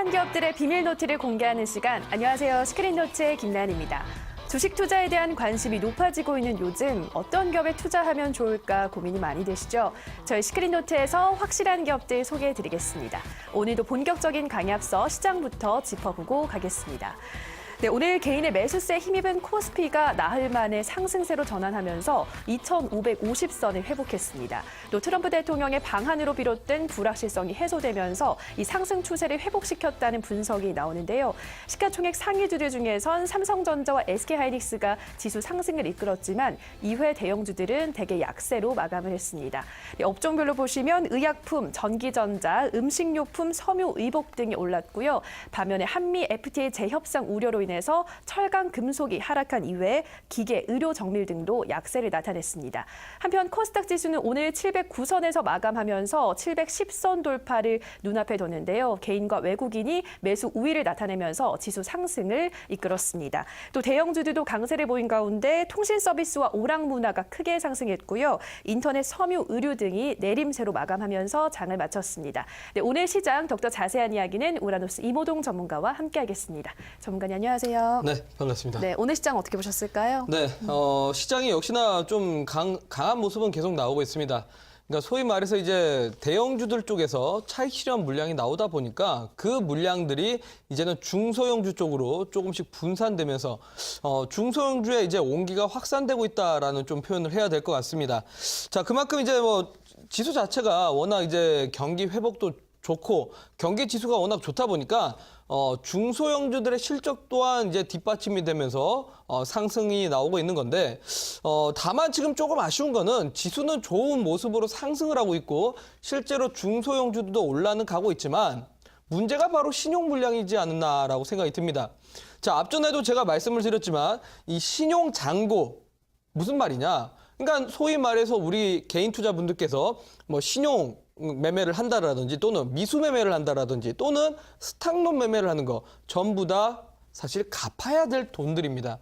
확실한 기업들의 비밀 노트를 공개하는 시간. 안녕하세요. 스크린노트의 김나연입니다. 주식 투자에 대한 관심이 높아지고 있는 요즘 어떤 기업에 투자하면 좋을까 고민이 많이 되시죠? 저희 스크린노트에서 확실한 기업들 소개해드리겠습니다. 오늘도 본격적인 강의 앞서 시장부터 짚어보고 가겠습니다. 네, 오늘 개인의 매수세에 힘입은 코스피가 나흘 만에 상승세로 전환하면서 2,550선을 회복했습니다. 또 트럼프 대통령의 방한으로 비롯된 불확실성이 해소되면서 이 상승 추세를 회복시켰다는 분석이 나오는데요. 시가총액 상위주들 중에선 삼성전자와 SK하이닉스가 지수 상승을 이끌었지만 이외 대형주들은 대개 약세로 마감을 했습니다. 네, 업종별로 보시면 의약품, 전기전자, 음식료품, 섬유, 의복 등이 올랐고요. 반면에 한미 FTA 재협상 우려로 인해서 철강, 금속이 하락한 이외에 기계, 의료, 정밀 등도 약세를 나타냈습니다. 한편 코스닥 지수는 오늘 709선에서 마감하면서 710선 돌파를 눈앞에 뒀는데요. 개인과 외국인이 매수 우위를 나타내면서 지수 상승을 이끌었습니다. 또 대형주들도 강세를 보인 가운데 통신 서비스와 오락문화가 크게 상승했고요. 인터넷, 섬유, 의류 등이 내림세로 마감하면서 장을 마쳤습니다. 네, 오늘 시장 더욱더 자세한 이야기는 우라노스 이모동 전문가와 함께하겠습니다. 전문가님 안녕하세요. 네, 반갑습니다. 네, 오늘 시장 어떻게 보셨을까요? 네, 시장이 역시나 좀 강한 모습은 계속 나오고 있습니다. 그러니까 소위 말해서 이제 대형주들 쪽에서 차익 실현 물량이 나오다 보니까 그 물량들이 이제는 중소형주 쪽으로 조금씩 분산되면서 중소형주에 이제 온기가 확산되고 있다라는 좀 표현을 해야 될 것 같습니다. 자, 그만큼 이제 뭐 지수 자체가 워낙 이제 경기 회복도 좋고 경기 지수가 워낙 좋다 보니까 중소형주들의 실적 또한 이제 뒷받침이 되면서 상승이 나오고 있는 건데 다만 지금 조금 아쉬운 거는 지수는 좋은 모습으로 상승을 하고 있고 실제로 중소형주들도 올라는 가고 있지만 문제가 바로 신용 물량이지 않나라고 생각이 듭니다. 자, 앞전에도 제가 말씀을 드렸지만 이 신용 잔고 무슨 말이냐? 그러니까 소위 말해서 우리 개인 투자분들께서 뭐 신용 매매를 한다라든지 또는 미수 매매를 한다라든지 또는 스탁론 매매를 하는 거 전부 다 사실 갚아야 될 돈들입니다.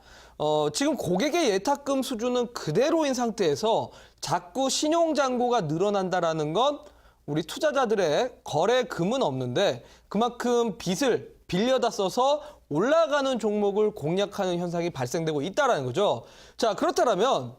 지금 고객의 예탁금 수준은 그대로인 상태에서 자꾸 신용잔고가 늘어난다라는 건 우리 투자자들의 거래금은 없는데 그만큼 빚을 빌려다 써서 올라가는 종목을 공략하는 현상이 발생되고 있다는 거죠. 자, 그렇다면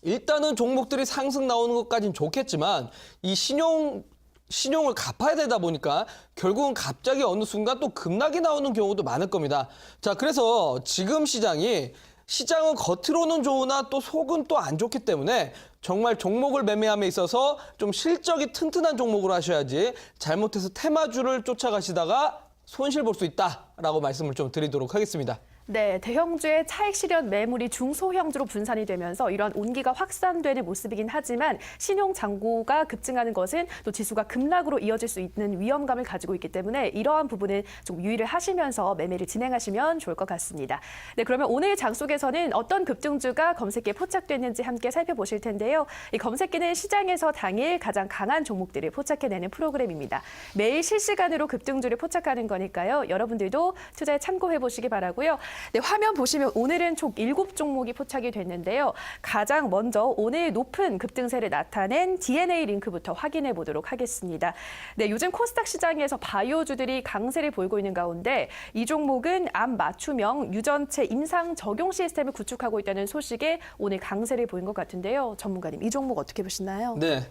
일단은 종목들이 상승 나오는 것까지는 좋겠지만 이 신용을 갚아야 되다 보니까 결국은 갑자기 어느 순간 또 급락이 나오는 경우도 많을 겁니다. 자, 그래서 지금 시장은 겉으로는 좋으나 또 속은 또 안 좋기 때문에 정말 종목을 매매함에 있어서 좀 실적이 튼튼한 종목으로 하셔야지 잘못해서 테마주를 쫓아가시다가 손실 볼 수 있다라고 말씀을 좀 드리도록 하겠습니다. 네, 대형주의 차익 실현 매물이 중소형주로 분산이 되면서 이러한 온기가 확산되는 모습이긴 하지만 신용 잔고가 급증하는 것은 또 지수가 급락으로 이어질 수 있는 위험감을 가지고 있기 때문에 이러한 부분은 좀 유의를 하시면서 매매를 진행하시면 좋을 것 같습니다. 네, 그러면 오늘 장 속에서는 어떤 급등주가 검색기에 포착됐는지 함께 살펴보실 텐데요. 이 검색기는 시장에서 당일 가장 강한 종목들을 포착해내는 프로그램입니다. 매일 실시간으로 급등주를 포착하는 거니까요. 여러분들도 투자에 참고해 보시기 바라고요. 네, 화면 보시면 오늘은 총 7종목이 포착이 됐는데요. 가장 먼저 오늘 높은 급등세를 나타낸 DNA 링크부터 확인해 보도록 하겠습니다. 네, 요즘 코스닥 시장에서 바이오주들이 강세를 보이고 있는 가운데 이 종목은 암 맞춤형 유전체 임상 적용 시스템을 구축하고 있다는 소식에 오늘 강세를 보인 것 같은데요. 전문가님, 이 종목 어떻게 보시나요? 네,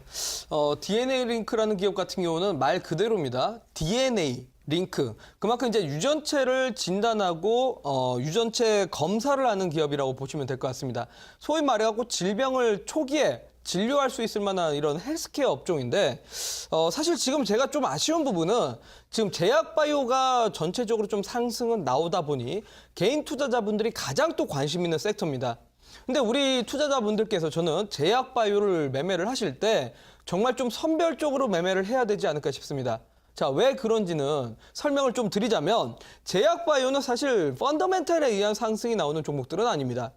DNA 링크라는 기업 같은 경우는 말 그대로입니다. DNA 링크. 그만큼 이제 유전체를 진단하고 유전체 검사를 하는 기업이라고 보시면 될 것 같습니다. 소위 말해갖고 질병을 초기에 진료할 수 있을 만한 이런 헬스케어 업종인데 사실 지금 제가 좀 아쉬운 부분은 지금 제약바이오가 전체적으로 좀 상승은 나오다 보니 개인 투자자분들이 가장 또 관심 있는 섹터입니다. 근데 우리 투자자분들께서 저는 제약바이오를 매매를 하실 때 정말 좀 선별적으로 매매를 해야 되지 않을까 싶습니다. 자, 왜 그런지는 설명을 좀 드리자면 제약바이오는 사실 펀더멘탈에 의한 상승이 나오는 종목들은 아닙니다.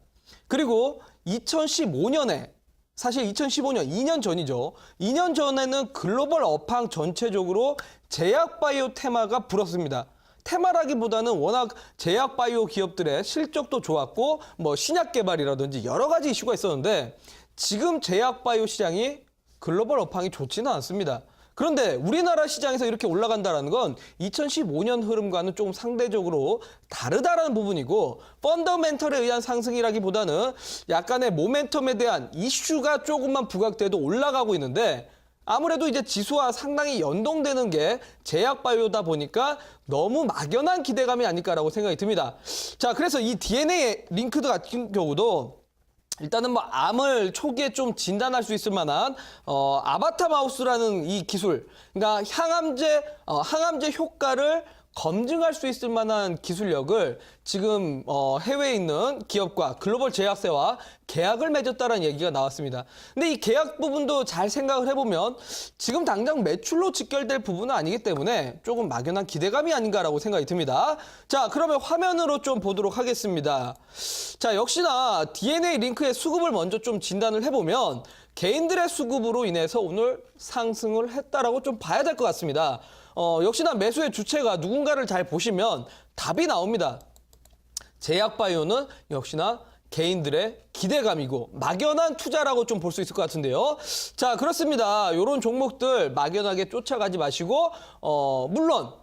그리고 2015년에 사실 2015년 2년 전이죠. 2년 전에는 글로벌 업황 전체적으로 제약바이오 테마가 불었습니다. 테마라기보다는 워낙 제약바이오 기업들의 실적도 좋았고 뭐 신약 개발이라든지 여러 가지 이슈가 있었는데 지금 제약바이오 시장이 글로벌 업황이 좋지는 않습니다. 그런데 우리나라 시장에서 이렇게 올라간다는 건 2015년 흐름과는 조금 상대적으로 다르다라는 부분이고 펀더멘털에 의한 상승이라기보다는 약간의 모멘텀에 대한 이슈가 조금만 부각돼도 올라가고 있는데 아무래도 이제 지수와 상당히 연동되는 게 제약바이오다 보니까 너무 막연한 기대감이 아닐까라고 생각이 듭니다. 자, 그래서 이 DNA 링크드 같은 경우도 일단은 뭐 암을 초기에 좀 진단할 수 있을 만한 아바타 마우스라는 이 기술, 그러니까 항암제 효과를 검증할 수 있을 만한 기술력을 지금 해외에 있는 기업과 글로벌 제약사와 계약을 맺었다는 얘기가 나왔습니다. 근데 이 계약 부분도 잘 생각을 해보면 지금 당장 매출로 직결될 부분은 아니기 때문에 조금 막연한 기대감이 아닌가라고 생각이 듭니다. 자, 그러면 화면으로 좀 보도록 하겠습니다. 자, 역시나 DNA 링크의 수급을 먼저 좀 진단을 해보면 개인들의 수급으로 인해서 오늘 상승을 했다라고 좀 봐야 될 것 같습니다. 역시나 매수의 주체가 누군가를 잘 보시면 답이 나옵니다. 제약바이오는 역시나 개인들의 기대감이고 막연한 투자라고 좀 볼 수 있을 것 같은데요. 자, 그렇습니다. 이런 종목들 막연하게 쫓아가지 마시고 물론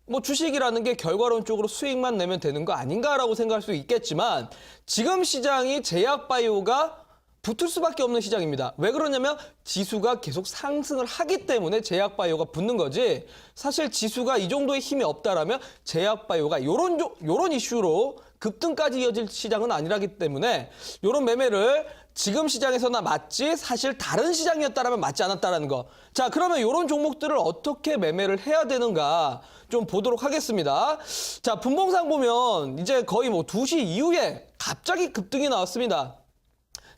뭐 주식이라는 게 결과론적으로 수익만 내면 되는 거 아닌가라고 생각할 수 있겠지만 지금 시장이 제약바이오가 붙을 수밖에 없는 시장입니다. 왜 그러냐면 지수가 계속 상승을 하기 때문에 제약바이오가 붙는 거지 사실 지수가 이 정도의 힘이 없다라면 제약바이오가 요런 이슈로 급등까지 이어질 시장은 아니라기 때문에 요런 매매를 지금 시장에서나 맞지 사실 다른 시장이었다라면 맞지 않았다라는 거. 자, 그러면 요런 종목들을 어떻게 매매를 해야 되는가 좀 보도록 하겠습니다. 자, 분봉상 보면 이제 거의 뭐 2시 이후에 갑자기 급등이 나왔습니다.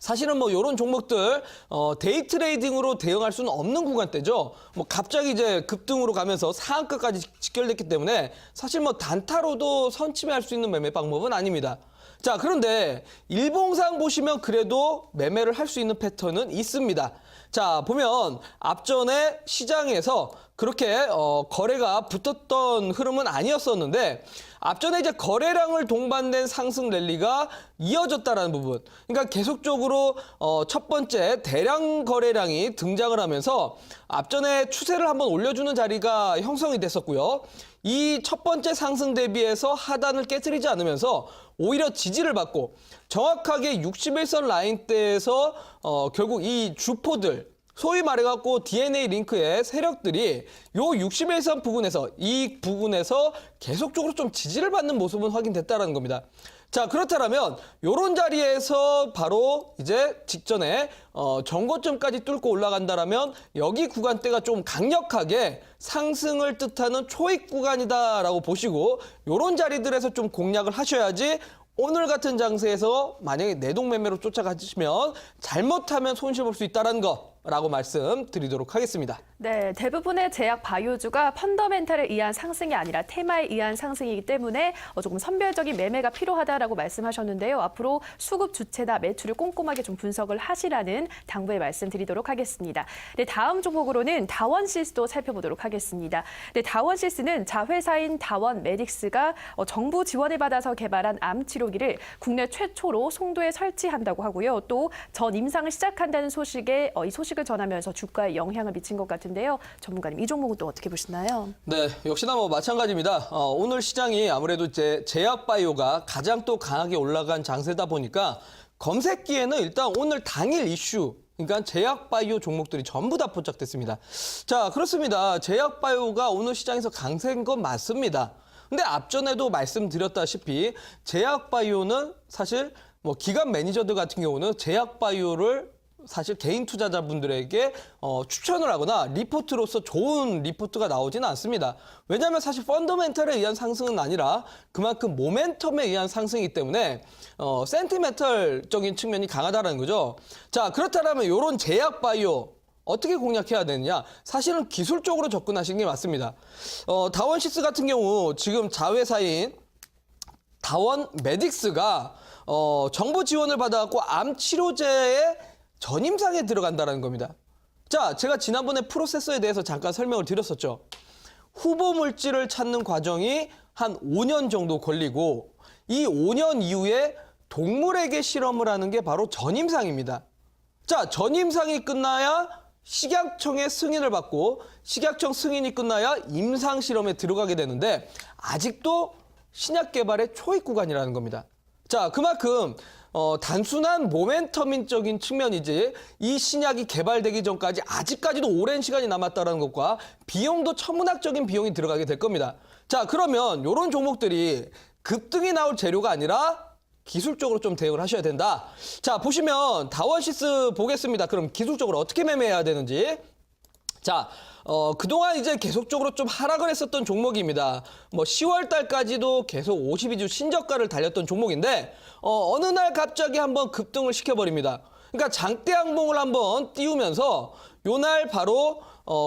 사실은 뭐 이런 종목들 데이 트레이딩으로 대응할 수는 없는 구간대죠. 뭐 갑자기 이제 급등으로 가면서 상한가까지 직결됐기 때문에 사실 뭐 단타로도 선침해할 수 있는 매매 방법은 아닙니다. 자, 그런데 일봉상 보시면 그래도 매매를 할 수 있는 패턴은 있습니다. 자, 보면 앞전에 시장에서 그렇게 거래가 붙었던 흐름은 아니었었는데 앞전에 이제 거래량을 동반된 상승 랠리가 이어졌다라는 부분. 그러니까 계속적으로 첫 번째 대량 거래량이 등장을 하면서 앞전에 추세를 한번 올려주는 자리가 형성이 됐었고요. 이 첫 번째 상승 대비해서 하단을 깨트리지 않으면서 오히려 지지를 받고 정확하게 61선 라인대에서 결국 이 주포들 소위 말해갖고 DNA 링크의 세력들이 요 61선 부근에서 이 부분에서 계속적으로 좀 지지를 받는 모습은 확인됐다라는 겁니다. 자, 그렇다면 요런 자리에서 바로 이제 직전에 정고점까지 뚫고 올라간다라면 여기 구간대가 좀 강력하게 상승을 뜻하는 초입 구간이다라고 보시고 요런 자리들에서 좀 공략을 하셔야지 오늘 같은 장세에서 만약에 내동매매로 쫓아가시면 잘못하면 손실 볼 수 있다는 거라고 말씀드리도록 하겠습니다. 네, 대부분의 제약 바이오주가 펀더멘탈에 의한 상승이 아니라 테마에 의한 상승이기 때문에 조금 선별적인 매매가 필요하다라고 말씀하셨는데요. 앞으로 수급 주체나 매출을 꼼꼼하게 좀 분석을 하시라는 당부의 말씀드리도록 하겠습니다. 네, 다음 종목으로는 다원시스도 살펴보도록 하겠습니다. 네, 다원시스는 자회사인 다원메딕스가 정부 지원을 받아서 개발한 암 치료기를 국내 최초로 송도에 설치한다고 하고요. 또 전 임상을 시작한다는 소식에 이 소식을 전하면서 주가에 영향을 미친 것 같은데요. 전문가님, 이 종목은 또 어떻게 보시나요? 네, 역시나 뭐 마찬가지입니다. 오늘 시장이 아무래도 제약바이오가 가장 또 강하게 올라간 장세다 보니까 검색기에는 일단 오늘 당일 이슈, 그러니까 제약바이오 종목들이 전부 다 포착됐습니다. 자, 그렇습니다. 제약바이오가 오늘 시장에서 강세인 건 맞습니다. 근데 앞전에도 말씀드렸다시피 제약바이오는 사실 뭐 기관 매니저들 같은 경우는 제약바이오를 사실 개인 투자자분들에게 추천을 하거나 리포트로서 좋은 리포트가 나오지는 않습니다. 왜냐하면 사실 펀더멘털에 의한 상승은 아니라 그만큼 모멘텀에 의한 상승이기 때문에 센티멘털적인 측면이 강하다는 거죠. 자, 그렇다면 이런 제약바이오 어떻게 공략해야 되느냐? 사실은 기술적으로 접근하시는 게 맞습니다. 다원시스 같은 경우 지금 자회사인 다원메딕스가 정부 지원을 받아갖고 암 치료제의 전임상에 들어간다는 겁니다. 자, 제가 지난번에 프로세서에 대해서 잠깐 설명을 드렸었죠. 후보 물질을 찾는 과정이 한 5년 정도 걸리고 이 5년 이후에 동물에게 실험을 하는 게 바로 전임상입니다. 자, 전임상이 끝나야 식약청의 승인을 받고 식약청 승인이 끝나야 임상 실험에 들어가게 되는데 아직도 신약 개발의 초입 구간이라는 겁니다. 자, 그만큼 단순한 모멘텀적인 측면이지 이 신약이 개발되기 전까지 아직까지도 오랜 시간이 남았다는 것과 비용도 천문학적인 비용이 들어가게 될 겁니다. 자, 그러면 이런 종목들이 급등이 나올 재료가 아니라 기술적으로 좀 대응을 하셔야 된다. 자, 보시면 다원시스 보겠습니다. 그럼 기술적으로 어떻게 매매해야 되는지. 자, 그동안 이제 계속적으로 좀 하락을 했었던 종목입니다. 뭐 10월 달까지도 계속 52주 신저가를 달렸던 종목인데 어느 날 갑자기 한번 급등을 시켜버립니다. 그러니까 장대 항봉을 한번 띄우면서 요날 바로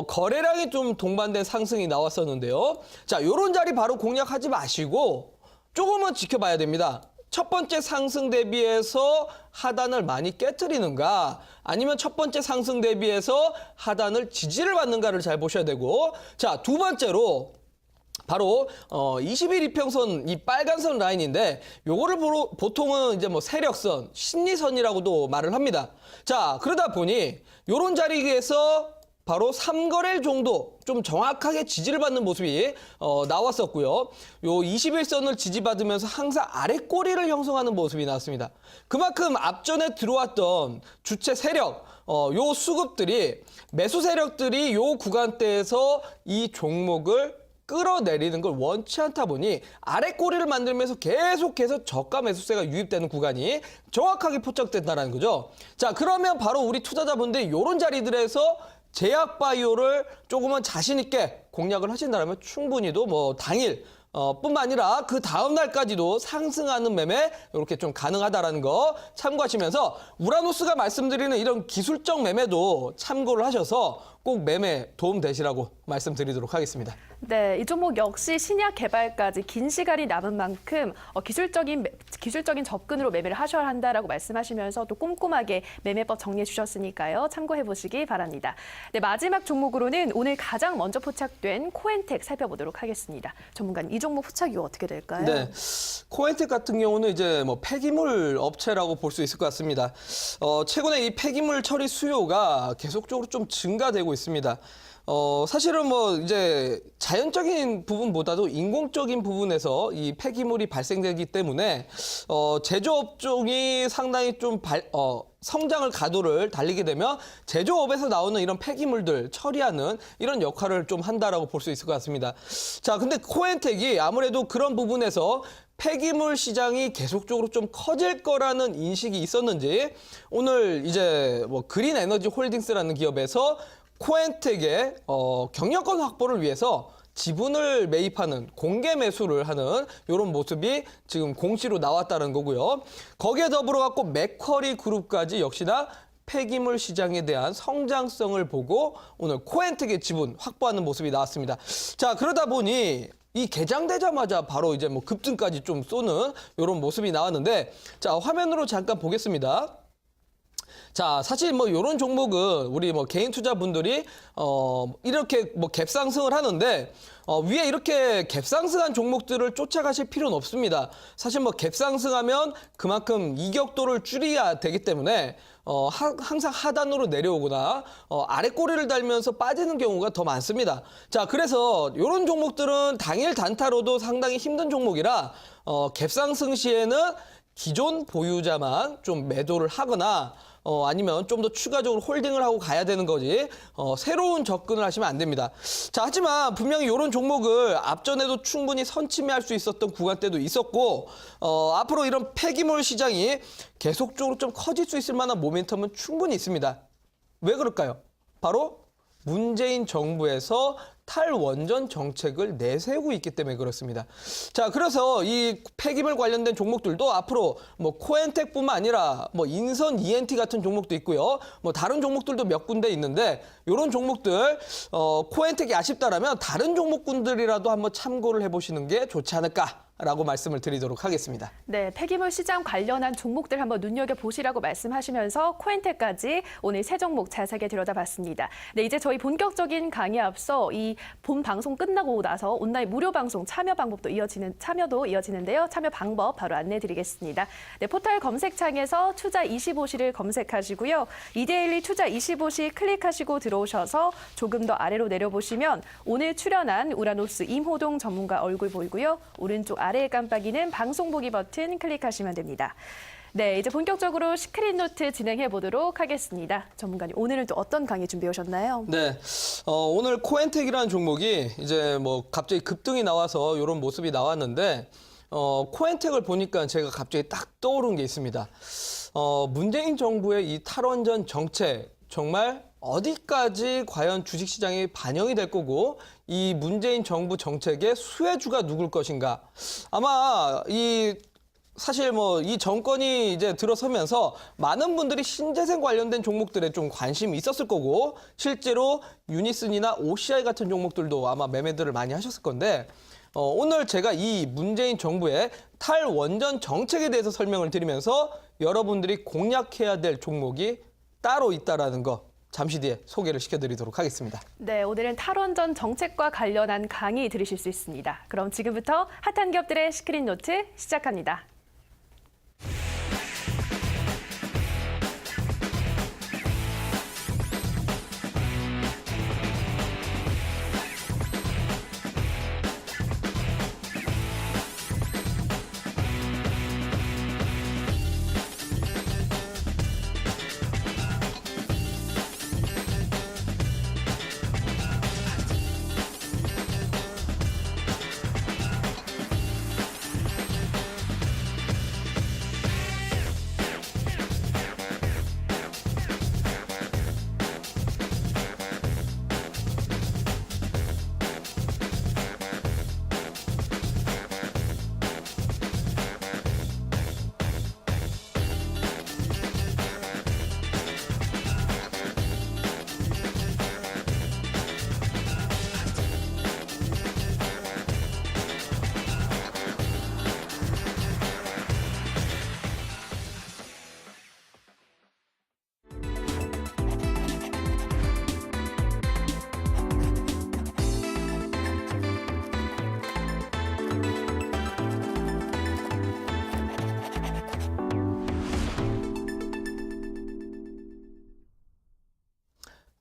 거래량이 좀 동반된 상승이 나왔었는데요. 자, 요런 자리 바로 공략하지 마시고 조금은 지켜봐야 됩니다. 첫 번째 상승 대비해서 하단을 많이 깨트리는가 아니면 첫 번째 상승 대비해서 하단을 지지를 받는가를 잘 보셔야 되고, 자, 두 번째로 바로 20일 이평선 이 빨간선 라인인데 요거를 보통은 이제 뭐 세력선, 심리선이라고도 말을 합니다. 자, 그러다 보니 요런 자리에서 바로 3거래일 정도 좀 정확하게 지지를 받는 모습이 나왔었고요. 요 21선을 지지받으면서 항상 아랫꼬리를 형성하는 모습이 나왔습니다. 그만큼 앞전에 들어왔던 주체 세력, 요 수급들이 매수 세력들이 요 구간대에서 이 종목을 끌어내리는 걸 원치 않다 보니 아랫꼬리를 만들면서 계속해서 저가 매수세가 유입되는 구간이 정확하게 포착된다는 거죠. 자, 그러면 바로 우리 투자자분들이 이런 자리들에서 제약바이오를 조금은 자신 있게 공략을 하신다면 충분히도 뭐 당일 뿐만 아니라 그 다음 날까지도 상승하는 매매 이렇게 좀 가능하다라는 거 참고하시면서 우라노스가 말씀드리는 이런 기술적 매매도 참고를 하셔서 꼭 매매 도움 되시라고 말씀드리도록 하겠습니다. 네, 이 종목 역시 신약 개발까지 긴 시간이 남은 만큼 기술적인 접근으로 매매를 하셔야 한다라고 말씀하시면서 또 꼼꼼하게 매매법 정리해 주셨으니까요. 참고해 보시기 바랍니다. 네, 마지막 종목으로는 오늘 가장 먼저 포착된 코엔텍 살펴보도록 하겠습니다. 전문가님, 이 종목 포착 이후 어떻게 될까요? 네, 코엔텍 같은 경우는 이제 뭐 폐기물 업체라고 볼 수 있을 것 같습니다. 최근에 이 폐기물 처리 수요가 계속적으로 좀 증가되고 있습니다. 사실은 뭐 이제 자연적인 부분보다도 인공적인 부분에서 이 폐기물이 발생되기 때문에 제조업종이 상당히 좀 성장을 가도를 달리게 되면 제조업에서 나오는 이런 폐기물들 처리하는 이런 역할을 좀 한다라고 볼 수 있을 것 같습니다. 자, 근데 코엔텍이 아무래도 그런 부분에서 폐기물 시장이 계속적으로 좀 커질 거라는 인식이 있었는지 오늘 이제 뭐 그린 에너지 홀딩스라는 기업에서 코엔텍의 경영권 확보를 위해서 지분을 매입하는 공개 매수를 하는 이런 모습이 지금 공시로 나왔다는 거고요. 거기에 더불어 갖고 맥쿼리 그룹까지 역시나 폐기물 시장에 대한 성장성을 보고 오늘 코엔텍의 지분 확보하는 모습이 나왔습니다. 자, 그러다 보니 이 개장되자마자 바로 이제 뭐 급등까지 좀 쏘는 이런 모습이 나왔는데, 자, 화면으로 잠깐 보겠습니다. 자, 사실 뭐 이런 종목은 우리 뭐 개인 투자분들이 이렇게 뭐 갭상승을 하는데 위에 이렇게 갭상승한 종목들을 쫓아가실 필요는 없습니다. 사실 뭐 갭상승하면 그만큼 이격도를 줄여야 되기 때문에 항상 하단으로 내려오거나 아랫꼬리를 달면서 빠지는 경우가 더 많습니다. 자, 그래서 이런 종목들은 당일 단타로도 상당히 힘든 종목이라 갭상승 시에는 기존 보유자만 좀 매도를 하거나 아니면 좀 더 추가적으로 홀딩을 하고 가야 되는 거지 새로운 접근을 하시면 안 됩니다. 자, 하지만 분명히 이런 종목을 앞전에도 충분히 선침해할 수 있었던 구간대도 있었고 앞으로 이런 폐기물 시장이 계속적으로 좀 커질 수 있을 만한 모멘텀은 충분히 있습니다. 왜 그럴까요? 바로 문재인 정부에서 탈원전 정책을 내세우고 있기 때문에 그렇습니다. 자, 그래서 이 폐기물 관련된 종목들도 앞으로 뭐 코엔텍뿐만 아니라 뭐 인선 ENT 같은 종목도 있고요. 뭐 다른 종목들도 몇 군데 있는데 이런 종목들 코엔텍이 아쉽다라면 다른 종목군들이라도 한번 참고를 해보시는 게 좋지 않을까 라고 말씀을 드리도록 하겠습니다. 네, 폐기물 시장 관련한 종목들 한번 눈여겨보시라고 말씀하시면서 코엔테까지 오늘 세 종목 자세하게 들여다봤습니다. 네, 이제 저희 본격적인 강의에 앞서 이 본 방송 끝나고 나서 온라인 무료 방송 참여도 이어지는데요. 참여 방법 바로 안내드리겠습니다. 네, 포털 검색창에서 투자25시를 검색하시고요. 이데일리 투자25시 클릭하시고 들어오셔서 조금 더 아래로 내려보시면 오늘 출연한 우라노스 임호동 전문가 얼굴 보이고요. 오른쪽 아래에 깜빡이는 방송 보기 버튼 클릭하시면 됩니다. 네, 이제 본격적으로 시크릿 노트 진행해 보도록 하겠습니다. 전문가님, 오늘은 또 어떤 강의 준비해 오셨나요? 네, 오늘 코엔텍이라는 종목이 이제 뭐 갑자기 급등이 나와서 이런 모습이 나왔는데 코엔텍을 보니까 제가 갑자기 딱 떠오른 게 있습니다. 문재인 정부의 이 탈원전 정책 정말 어디까지 과연 주식시장이 반영이 될 거고 이 문재인 정부 정책의 수혜주가 누굴 것인가? 아마 사실 뭐 이 정권이 이제 들어서면서 많은 분들이 신재생 관련된 종목들에 좀 관심이 있었을 거고 실제로 유니슨이나 OCI 같은 종목들도 아마 매매들을 많이 하셨을 건데 오늘 제가 이 문재인 정부의 탈원전 정책에 대해서 설명을 드리면서 여러분들이 공략해야 될 종목이 따로 있다라는 거 잠시 뒤에 소개를 시켜드리도록 하겠습니다. 네, 오늘은 탈원전 정책과 관련한 강의 들으실 수 있습니다. 그럼 지금부터 핫한 기업들의 시크릿 노트 시작합니다.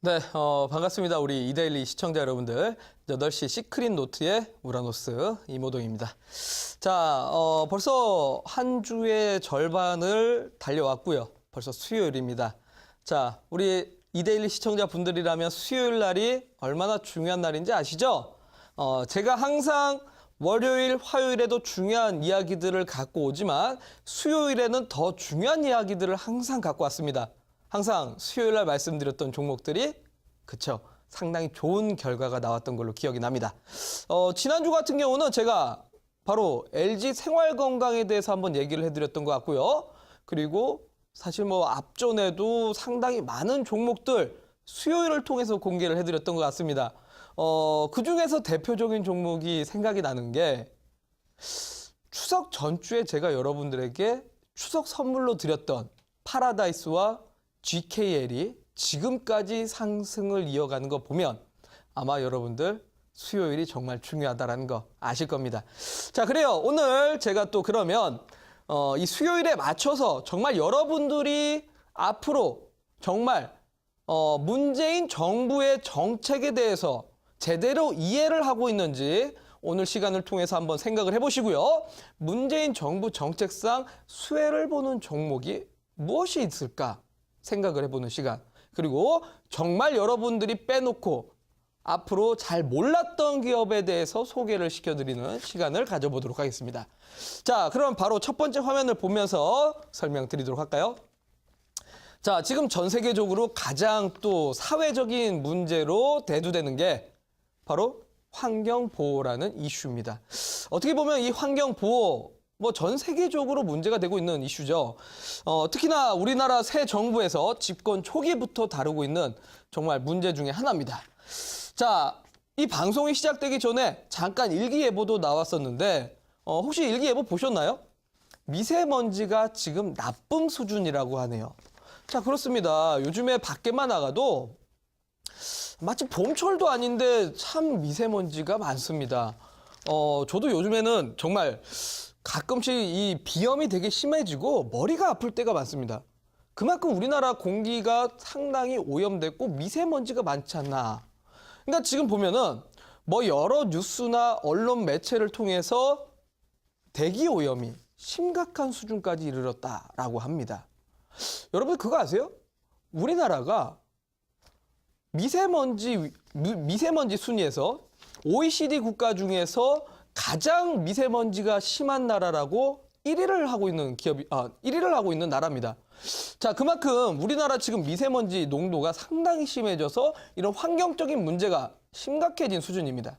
네, 반갑습니다. 우리 이데일리 시청자 여러분들. 8시 시크릿 노트의 우라노스 임호동입니다. 자, 벌써 한 주의 절반을 달려왔고요. 벌써 수요일입니다. 자, 우리 이데일리 시청자 분들이라면 수요일 날이 얼마나 중요한 날인지 아시죠? 제가 항상 월요일, 화요일에도 중요한 이야기들을 갖고 오지만 수요일에는 더 중요한 이야기들을 항상 갖고 왔습니다. 항상 수요일 날 말씀드렸던 종목들이 그쵸 상당히 좋은 결과가 나왔던 걸로 기억이 납니다. 지난주 같은 경우는 제가 바로 LG 생활건강에 대해서 한번 얘기를 해드렸던 것 같고요. 그리고 사실 뭐 앞전에도 상당히 많은 종목들 수요일을 통해서 공개를 해드렸던 것 같습니다. 그중에서 대표적인 종목이 생각이 나는 게 추석 전주에 제가 여러분들에게 추석 선물로 드렸던 파라다이스와 GKL이 지금까지 상승을 이어가는 거 보면 아마 여러분들 수요일이 정말 중요하다는 거 아실 겁니다. 자, 그래요. 오늘 제가 또 그러면 이 수요일에 맞춰서 정말 여러분들이 앞으로 정말 문재인 정부의 정책에 대해서 제대로 이해를 하고 있는지 오늘 시간을 통해서 한번 생각을 해보시고요. 문재인 정부 정책상 수혜를 보는 종목이 무엇이 있을까 생각을 해보는 시간. 그리고 정말 여러분들이 빼놓고 앞으로 잘 몰랐던 기업에 대해서 소개를 시켜드리는 시간을 가져보도록 하겠습니다. 자, 그럼 바로 첫 번째 화면을 보면서 설명드리도록 할까요? 자, 지금 전 세계적으로 가장 또 사회적인 문제로 대두되는 게 바로 환경보호라는 이슈입니다. 어떻게 보면 이 환경보호, 뭐 전 세계적으로 문제가 되고 있는 이슈죠. 특히나 우리나라 새 정부에서 집권 초기부터 다루고 있는 정말 문제 중에 하나입니다. 자, 이 방송이 시작되기 전에 잠깐 일기예보도 나왔었는데 혹시 일기예보 보셨나요? 미세먼지가 지금 나쁨 수준이라고 하네요. 자, 그렇습니다. 요즘에 밖에만 나가도 마치 봄철도 아닌데 참 미세먼지가 많습니다. 저도 요즘에는 정말 가끔씩 이 비염이 되게 심해지고 머리가 아플 때가 많습니다. 그만큼 우리나라 공기가 상당히 오염됐고 미세먼지가 많지 않나. 그러니까 지금 보면은 뭐 여러 뉴스나 언론 매체를 통해서 대기 오염이 심각한 수준까지 이르렀다라고 합니다. 여러분 그거 아세요? 우리나라가 미세먼지 순위에서 OECD 국가 중에서 가장 미세먼지가 심한 나라라고 1위를 하고 있는 1위를 하고 있는 나라입니다. 자, 그만큼 우리나라 지금 미세먼지 농도가 상당히 심해져서 이런 환경적인 문제가 심각해진 수준입니다.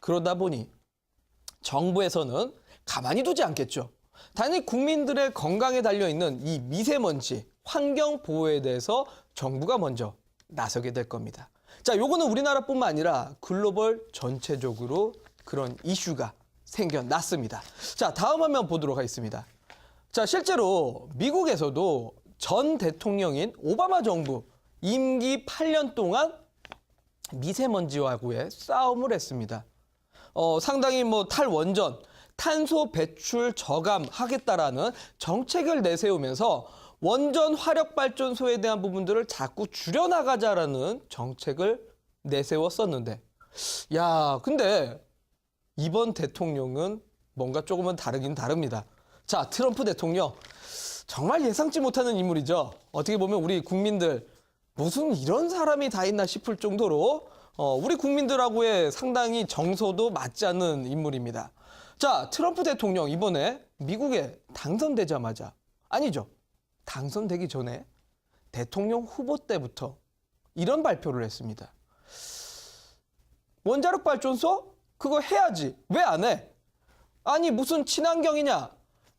그러다 보니 정부에서는 가만히 두지 않겠죠. 단지 국민들의 건강에 달려있는 이 미세먼지, 환경 보호에 대해서 정부가 먼저 나서게 될 겁니다. 자, 요거는 우리나라뿐만 아니라 글로벌 전체적으로 그런 이슈가 생겨났습니다. 자, 다음 화면 보도록 하겠습니다. 자, 실제로 미국에서도 전 대통령인 오바마 정부 임기 8년 동안 미세먼지와의 싸움을 했습니다. 상당히 탈원전, 탄소 배출 저감하겠다라는 정책을 내세우면서 원전 화력 발전소에 대한 부분들을 자꾸 줄여나가자라는 정책을 내세웠었는데, 야, 근데 이번 대통령은 뭔가 조금은 다르긴 다릅니다. 자, 트럼프 대통령 정말 예상치 못하는 인물이죠. 어떻게 보면 우리 국민들 무슨 이런 사람이 다 있나 싶을 정도로 우리 국민들하고의 상당히 정서도 맞지 않는 인물입니다. 자, 트럼프 대통령 이번에 미국에 당선되자마자, 아니죠, 당선되기 전에 대통령 후보 때부터 이런 발표를 했습니다. 원자력 발전소? 그거 해야지. 왜 안 해? 아니 무슨 친환경이냐?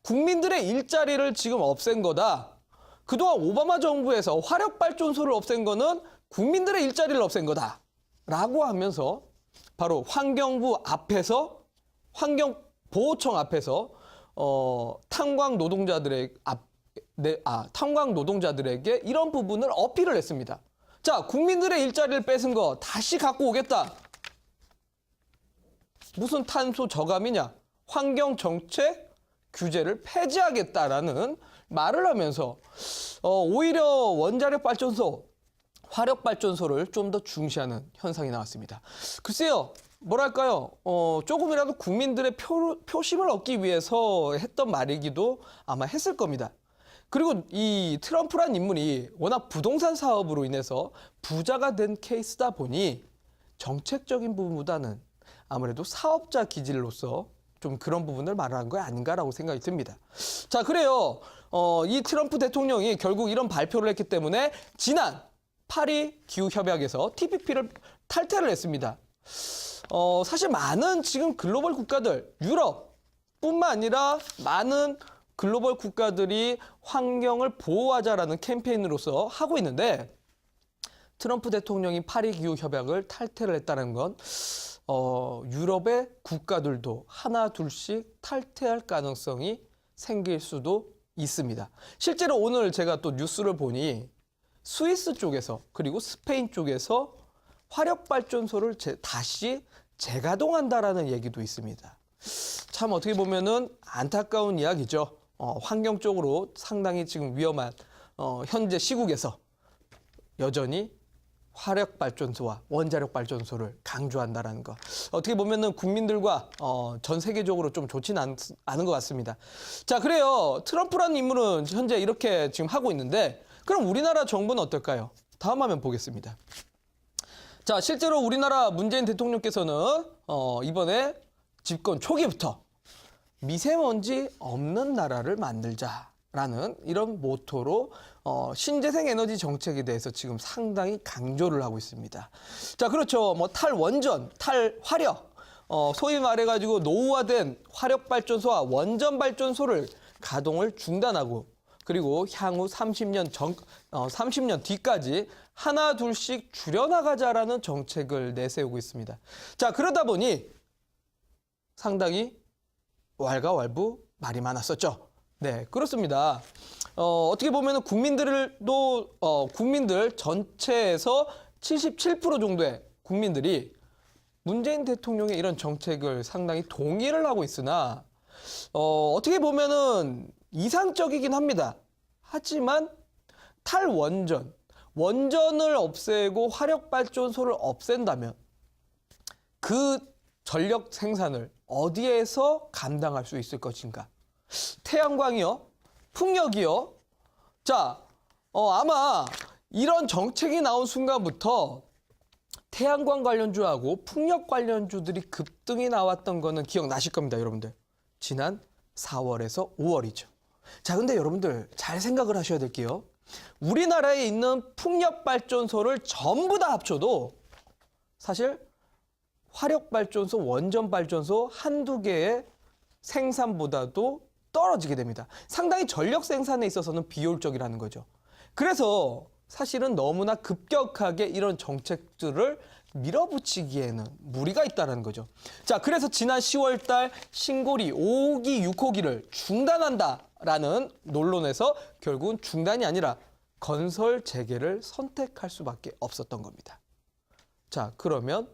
국민들의 일자리를 지금 없앤 거다. 그동안 오바마 정부에서 화력 발전소를 없앤 거는 국민들의 일자리를 없앤 거다. 라고 하면서 바로 환경부 앞에서, 환경보호청 앞에서 탄광 노동자들에게 이런 부분을 어필을 했습니다. 자, 국민들의 일자리를 뺏은 거 다시 갖고 오겠다. 무슨 탄소 저감이냐? 환경 정책 규제를 폐지하겠다라는 말을 하면서 오히려 원자력 발전소, 화력 발전소를 좀 더 중시하는 현상이 나왔습니다. 글쎄요, 뭐랄까요? 조금이라도 국민들의 표심을 얻기 위해서 했던 말이기도 아마 했을 겁니다. 그리고 이 트럼프란 인물이 워낙 부동산 사업으로 인해서 부자가 된 케이스다 보니 정책적인 부분보다는 아무래도 사업자 기질로서 좀 그런 부분을 말하는 거 아닌가라고 생각이 듭니다. 자, 그래요. 이 트럼프 대통령이 결국 이런 발표를 했기 때문에 지난 파리 기후협약에서 TPP를 탈퇴를 했습니다. 사실 많은 지금 글로벌 국가들, 유럽뿐만 아니라 많은 글로벌 국가들이 환경을 보호하자라는 캠페인으로서 하고 있는데 트럼프 대통령이 파리 기후협약을 탈퇴를 했다는 건 유럽의 국가들도 하나 둘씩 탈퇴할 가능성이 생길 수도 있습니다. 실제로 오늘 제가 또 뉴스를 보니 스위스 쪽에서 그리고 스페인 쪽에서 화력발전소를 다시 재가동한다라는 얘기도 있습니다. 참 어떻게 보면은 안타까운 이야기죠. 환경적으로 상당히 지금 위험한 현재 시국에서 여전히 화력 발전소와 원자력 발전소를 강조한다라는 것. 어떻게 보면은 국민들과 전 세계적으로 좀 좋지는 않은 것 같습니다. 자, 그래요. 트럼프라는 인물은 현재 이렇게 지금 하고 있는데 그럼 우리나라 정부는 어떨까요? 다음 화면 보겠습니다. 자, 실제로 우리나라 문재인 대통령께서는 이번에 집권 초기부터 미세먼지 없는 나라를 만들자라는 이런 모토로 신재생 에너지 정책에 대해서 지금 상당히 강조를 하고 있습니다. 자, 그렇죠. 뭐 탈원전, 탈화력, 소위 말해가지고 노후화된 화력 발전소와 원전 발전소를 가동을 중단하고 그리고 향후 30년 뒤까지 하나 둘씩 줄여나가자라는 정책을 내세우고 있습니다. 자, 그러다 보니 상당히 왈가왈부 말이 많았었죠. 네, 그렇습니다. 어떻게 보면 국민들 전체에서 77% 정도의 국민들이 문재인 대통령의 이런 정책을 상당히 동의를 하고 있으나 어떻게 보면은 이상적이긴 합니다. 하지만 원전을 없애고 화력발전소를 없앤다면 그 전력 생산을 어디에서 감당할 수 있을 것인가? 태양광이요? 풍력이요? 자, 아마 이런 정책이 나온 순간부터 태양광 관련주하고 풍력 관련주들이 급등이 나왔던 거는 기억나실 겁니다, 여러분들. 지난 4월에서 5월이죠. 자, 근데 여러분들 잘 생각을 하셔야 될게요. 우리나라에 있는 풍력발전소를 전부 다 합쳐도 사실 화력발전소, 원전발전소 한두 개의 생산보다도 떨어지게 됩니다. 상당히 전력 생산에 있어서는 비효율적이라는 거죠. 그래서 사실은 너무나 급격하게 이런 정책들을 밀어붙이기에는 무리가 있다는 거죠. 자, 그래서 지난 10월 달 신고리 5호기, 6호기를 중단한다라는 논론에서 결국은 중단이 아니라 건설 재개를 선택할 수밖에 없었던 겁니다. 자, 그러면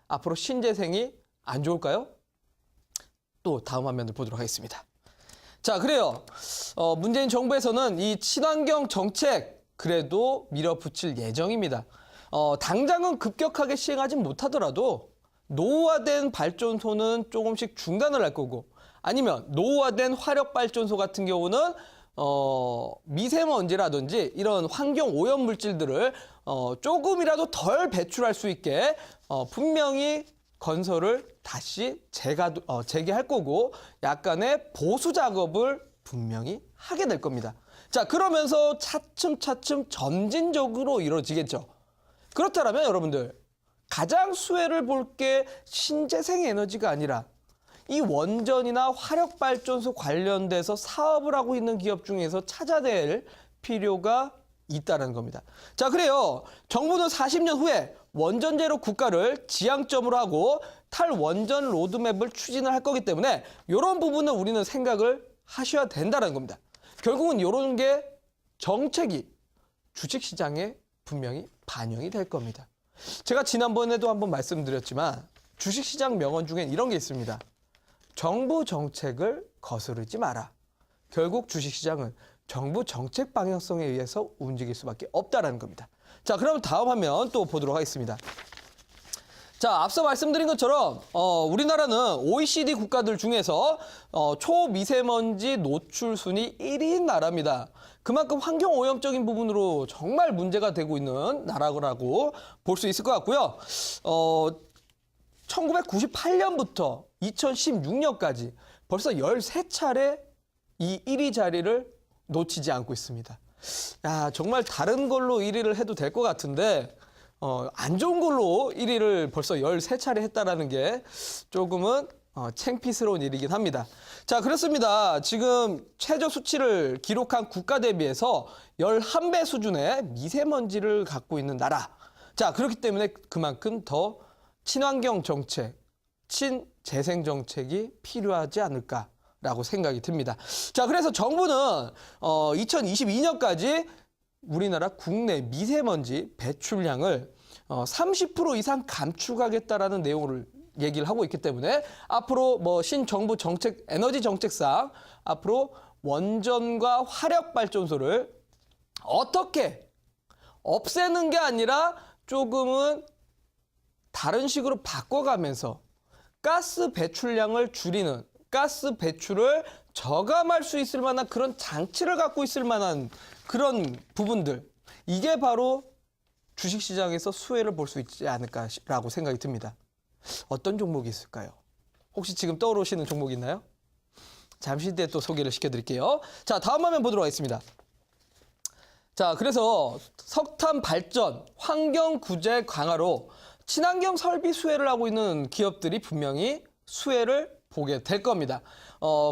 앞으로 신재생이 안 좋을까요? 또 다음 화면을 보도록 하겠습니다. 자, 그래요. 문재인 정부에서는 이 친환경 정책 그래도 밀어붙일 예정입니다. 당장은 급격하게 시행하진 못하더라도 노후화된 발전소는 조금씩 중단을 할 거고 아니면 노후화된 화력발전소 같은 경우는 미세먼지라든지 이런 환경 오염 물질들을 조금이라도 덜 배출할 수 있게 분명히 건설을 다시 재개할 거고 약간의 보수 작업을 분명히 하게 될 겁니다. 자, 그러면서 차츰차츰 점진적으로 이루어지겠죠. 그렇다면 여러분들 가장 수혜를 볼 게 신재생 에너지가 아니라 이 원전이나 화력발전소 관련돼서 사업을 하고 있는 기업 중에서 찾아낼 필요가 있다는 겁니다. 자, 그래요. 정부는 40년 후에 원전제로 국가를 지향점으로 하고 탈원전 로드맵을 추진을 할 거기 때문에 이런 부분은 우리는 생각을 하셔야 된다는 겁니다. 결국은 이런 게 정책이 주식시장에 분명히 반영이 될 겁니다. 제가 지난번에도 한번 말씀드렸지만 주식시장 명언 중엔 이런 게 있습니다. 정부 정책을 거스르지 마라. 결국 주식시장은 정부 정책 방향성에 의해서 움직일 수밖에 없다는 겁니다. 자, 그럼 다음 화면 또 보도록 하겠습니다. 자, 앞서 말씀드린 것처럼 우리나라는 OECD 국가들 중에서 초미세먼지 노출 순위 1위인 나라입니다. 그만큼 환경 오염적인 부분으로 정말 문제가 되고 있는 나라라고 볼 수 있을 것 같고요. 1998년부터 2016년까지 벌써 13차례 이 1위 자리를 놓치지 않고 있습니다. 야, 정말 다른 걸로 1위를 해도 될 것 같은데 안 좋은 걸로 1위를 벌써 13차례 했다라는 게 조금은 창피스러운 일이긴 합니다. 자, 그렇습니다. 지금 최저 수치를 기록한 국가 대비해서 11배 수준의 미세먼지를 갖고 있는 나라. 자, 그렇기 때문에 그만큼 더 친환경 정책, 친재생 정책이 필요하지 않을까라고 생각이 듭니다. 자, 그래서 정부는 2022년까지 우리나라 국내 미세먼지 배출량을 30% 이상 감축하겠다라는 내용을 얘기를 하고 있기 때문에 앞으로 신정부 정책, 에너지 정책상 앞으로 원전과 화력 발전소를 어떻게 없애는 게 아니라 조금은 다른 식으로 바꿔가면서 가스 배출량을 줄이는, 가스 배출을 저감할 수 있을 만한 그런 장치를 갖고 있을 만한 그런 부분들, 이게 바로 주식시장에서 수혜를 볼 수 있지 않을까라고 생각이 듭니다. 어떤 종목이 있을까요? 혹시 지금 떠오르시는 종목 있나요? 잠시 뒤에 또 소개를 시켜드릴게요. 자, 다음 화면 보도록 하겠습니다. 자, 그래서 석탄 발전, 환경 구제 강화로 친환경 설비 수혜를 하고 있는 기업들이 분명히 수혜를 보게 될 겁니다.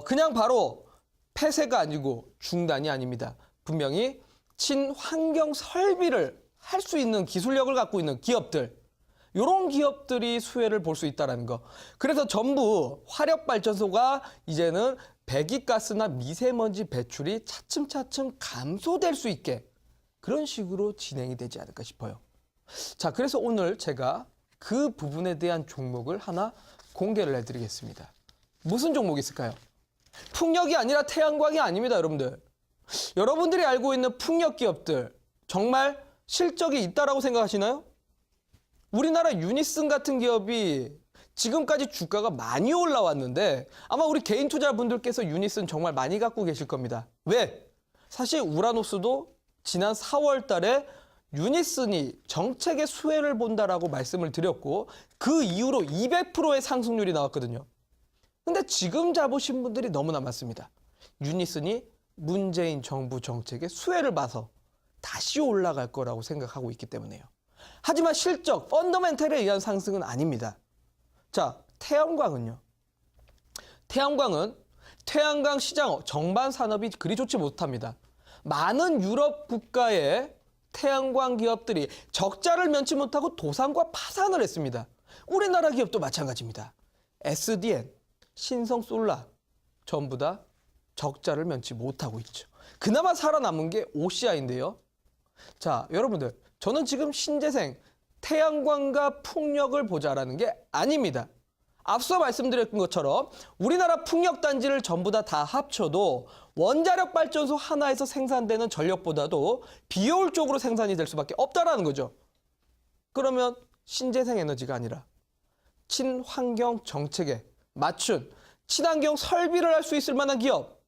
그냥 바로 폐쇄가 아니고 중단이 아닙니다. 분명히 친환경 설비를 할 수 있는 기술력을 갖고 있는 기업들, 이런 기업들이 수혜를 볼 수 있다는 거. 그래서 전부 화력발전소가 이제는 배기가스나 미세먼지 배출이 차츰차츰 감소될 수 있게 그런 식으로 진행이 되지 않을까 싶어요. 자, 그래서 오늘 제가 그 부분에 대한 종목을 하나 공개를 해드리겠습니다. 무슨 종목이 있을까요? 풍력이 아니라 태양광이 아닙니다, 여러분들. 여러분들이 알고 있는 풍력 기업들 정말 실적이 있다라고 생각하시나요? 우리나라 유니슨 같은 기업이 지금까지 주가가 많이 올라왔는데 아마 우리 개인 투자분들께서 유니슨 정말 많이 갖고 계실 겁니다. 왜? 사실 우라노스도 지난 4월 달에 유니슨이 정책의 수혜를 본다라고 말씀을 드렸고 그 이후로 200%의 상승률이 나왔거든요. 근데 지금 잡으신 분들이 너무나 많습니다. 유니슨이 문재인 정부 정책의 수혜를 봐서 다시 올라갈 거라고 생각하고 있기 때문에요. 하지만 실적, 펀더멘탈에 의한 상승은 아닙니다. 자, 태양광은요. 태양광은 태양광 시장 정반 산업이 그리 좋지 못합니다. 많은 유럽 국가의 태양광 기업들이 적자를 면치 못하고 도산과 파산을 했습니다. 우리나라 기업도 마찬가지입니다. SDN, 신성솔라 전부 다 적자를 면치 못하고 있죠. 그나마 살아남은 게 OCI인데요. 자, 여러분들, 저는 지금 신재생, 태양광과 풍력을 보자라는 게 아닙니다. 앞서 말씀드렸던 것처럼 우리나라 풍력단지를 전부 다 합쳐도 원자력 발전소 하나에서 생산되는 전력보다도 비효율적으로 생산이 될 수밖에 없다라는 거죠. 그러면 신재생 에너지가 아니라 친환경 정책에 맞춘 친환경 설비를 할 수 있을 만한 기업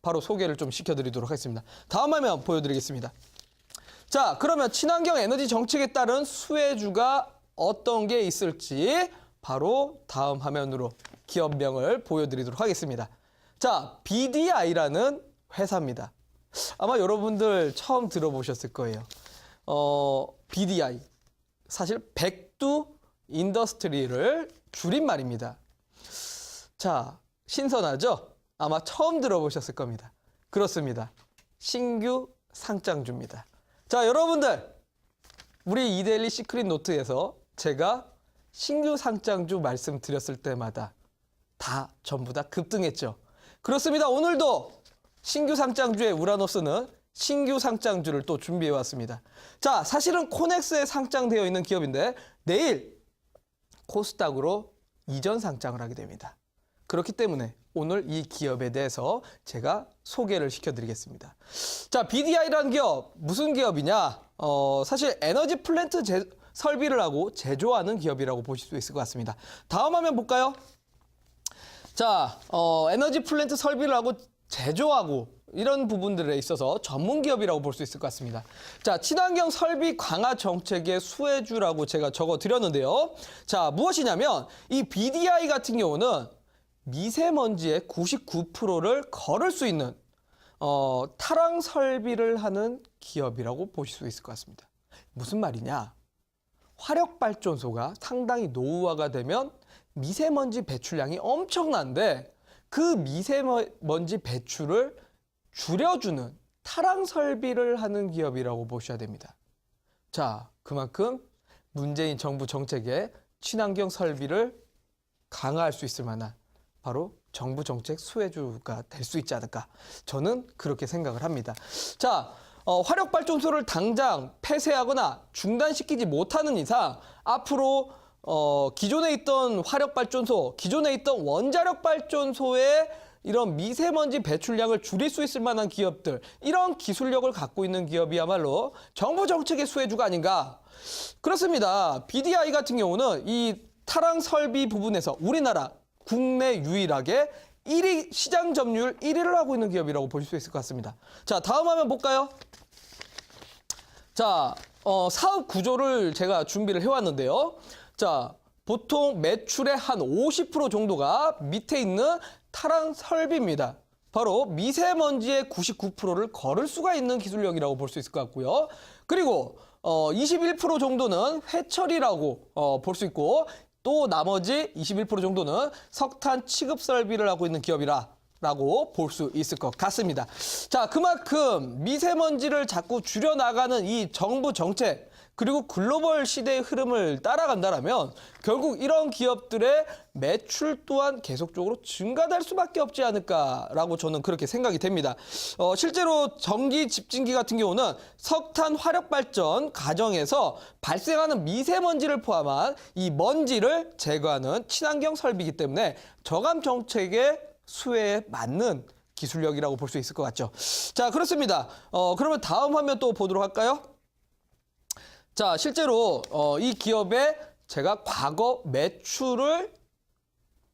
바로 소개를 좀 시켜드리도록 하겠습니다. 다음 화면 보여드리겠습니다. 자, 그러면 친환경 에너지 정책에 따른 수혜주가 어떤 게 있을지 바로 다음 화면으로 기업명을 보여드리도록 하겠습니다. 자, BDI라는 회사입니다. 아마 여러분들 처음 들어보셨을 거예요. BDI. 사실 백두 인더스트리를 줄임말입니다. 자, 신선하죠? 아마 처음 들어보셨을 겁니다. 그렇습니다. 신규 상장주입니다. 자, 여러분들, 우리 이데일리 시크릿 노트에서 제가 신규 상장주 말씀드렸을 때마다 다 전부 다 급등했죠. 그렇습니다. 오늘도 신규 상장주의 우라노스는 신규 상장주를 또 준비해 왔습니다. 자, 사실은 코넥스에 상장되어 있는 기업인데 내일 코스닥으로 이전 상장을 하게 됩니다. 그렇기 때문에 오늘 이 기업에 대해서 제가 소개를 시켜드리겠습니다. 자, BDI라는 기업, 무슨 기업이냐? 사실 에너지 플랜트 설비를 하고 제조하는 기업이라고 보실 수 있을 것 같습니다. 다음 화면 볼까요? 자, 에너지 플랜트 설비를 하고 제조하고 이런 부분들에 있어서 전문 기업이라고 볼 수 있을 것 같습니다. 자, 친환경 설비 강화 정책의 수혜주라고 제가 적어 드렸는데요. 자, 무엇이냐면 이 BDI 같은 경우는 미세먼지의 99%를 거를 수 있는 탈항 설비를 하는 기업이라고 보실 수 있을 것 같습니다. 무슨 말이냐? 화력발전소가 상당히 노후화가 되면 미세먼지 배출량이 엄청난데 그 미세먼지 배출을 줄여주는 탈항 설비를 하는 기업이라고 보셔야 됩니다. 자, 그만큼 문재인 정부 정책에 친환경 설비를 강화할 수 있을 만한 바로 정부 정책 수혜주가 될 수 있지 않을까. 저는 그렇게 생각을 합니다. 자, 화력발전소를 당장 폐쇄하거나 중단시키지 못하는 이상 앞으로 기존에 있던 화력발전소, 기존에 있던 원자력발전소의 이런 미세먼지 배출량을 줄일 수 있을 만한 기업들, 이런 기술력을 갖고 있는 기업이야말로 정부 정책의 수혜주가 아닌가. 그렇습니다. BDI 같은 경우는 이 탈항 설비 부분에서 우리나라 국내 유일하게 1위, 시장 점유율 1위를 하고 있는 기업이라고 보실 수 있을 것 같습니다. 자, 다음 화면 볼까요? 자, 사업 구조를 제가 준비를 해왔는데요. 자, 보통 매출의 한 50% 정도가 밑에 있는 탈항 설비입니다. 바로 미세먼지의 99%를 거를 수가 있는 기술력이라고 볼 수 있을 것 같고요. 그리고 21% 정도는 회처리라고 볼 수 있고 또 나머지 21% 정도는 석탄 취급 설비를 하고 있는 기업이라고 볼 수 있을 것 같습니다. 자, 그만큼 미세먼지를 자꾸 줄여나가는 이 정부 정책, 그리고 글로벌 시대의 흐름을 따라간다면 결국 이런 기업들의 매출 또한 계속적으로 증가될 수밖에 없지 않을까라고 저는 그렇게 생각이 됩니다. 실제로 전기 집진기 같은 경우는 석탄 화력 발전 가정에서 발생하는 미세먼지를 포함한 이 먼지를 제거하는 친환경 설비이기 때문에 저감 정책의 수혜에 맞는 기술력이라고 볼 수 있을 것 같죠. 자, 그렇습니다. 그러면 다음 화면 또 보도록 할까요? 자, 실제로 이 기업의 제가 과거 매출을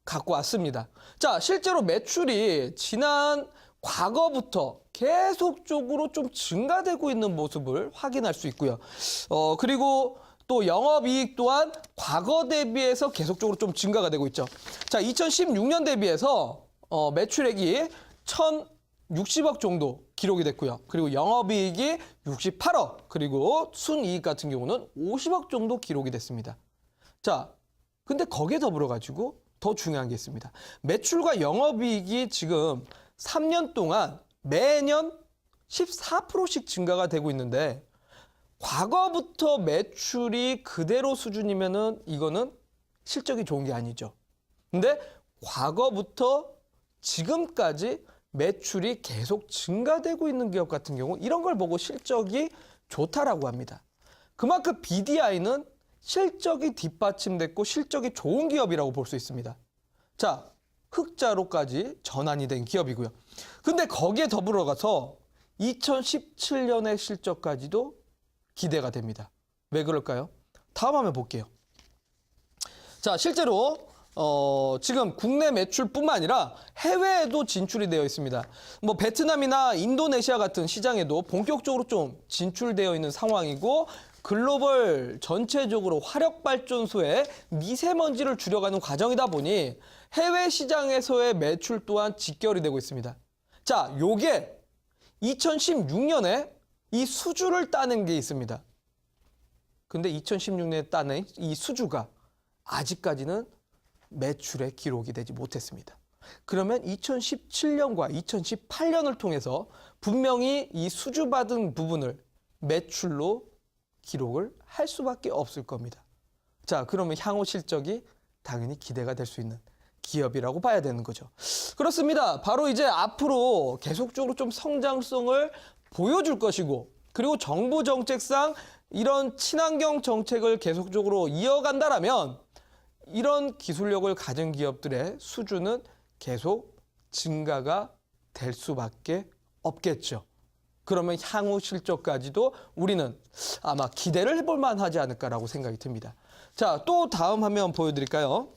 갖고 왔습니다. 자, 실제로 매출이 지난 과거부터 계속적으로 좀 증가되고 있는 모습을 확인할 수 있고요. 그리고 또 영업이익 또한 과거 대비해서 계속적으로 좀 증가가 되고 있죠. 자, 2016년 대비해서 매출액이 1,060억 정도 기록이 됐고요. 그리고 영업이익이 68억, 그리고 순이익 같은 경우는 50억 정도 기록이 됐습니다. 자, 근데 거기에 더불어 가지고 더 중요한 게 있습니다. 매출과 영업이익이 지금 3년 동안 매년 14%씩 증가가 되고 있는데 과거부터 매출이 그대로 수준이면은 이거는 실적이 좋은 게 아니죠. 근데 과거부터 지금까지 매출이 계속 증가되고 있는 기업 같은 경우 이런 걸 보고 실적이 좋다라고 합니다. 그만큼 BDI는 실적이 뒷받침됐고 실적이 좋은 기업이라고 볼 수 있습니다. 자, 흑자로까지 전환이 된 기업이고요. 근데 거기에 더불어 가서 2017년의 실적까지도 기대가 됩니다. 왜 그럴까요? 다음 화면 볼게요. 자, 실제로 지금 국내 매출뿐만 아니라 해외에도 진출이 되어 있습니다. 뭐 베트남이나 인도네시아 같은 시장에도 본격적으로 좀 진출되어 있는 상황이고 글로벌 전체적으로 화력 발전소에 미세먼지를 줄여가는 과정이다 보니 해외 시장에서의 매출 또한 직결이 되고 있습니다. 자, 요게 2016년에 이 수주를 따낸 게 있습니다. 근데 2016년에 따낸 이 수주가 아직까지는 매출에 기록이 되지 못했습니다. 그러면 2017년과 2018년을 통해서 분명히 이 수주받은 부분을 매출로 기록을 할 수밖에 없을 겁니다. 자, 그러면 향후 실적이 당연히 기대가 될 수 있는 기업이라고 봐야 되는 거죠. 그렇습니다. 바로 이제 앞으로 계속적으로 좀 성장성을 보여줄 것이고 그리고 정부 정책상 이런 친환경 정책을 계속적으로 이어간다라면 이런 기술력을 가진 기업들의 수준은 계속 증가가 될 수밖에 없겠죠. 그러면 향후 실적까지도 우리는 아마 기대를 해볼 만하지 않을까라고 생각이 듭니다. 자, 또 다음 화면 보여드릴까요?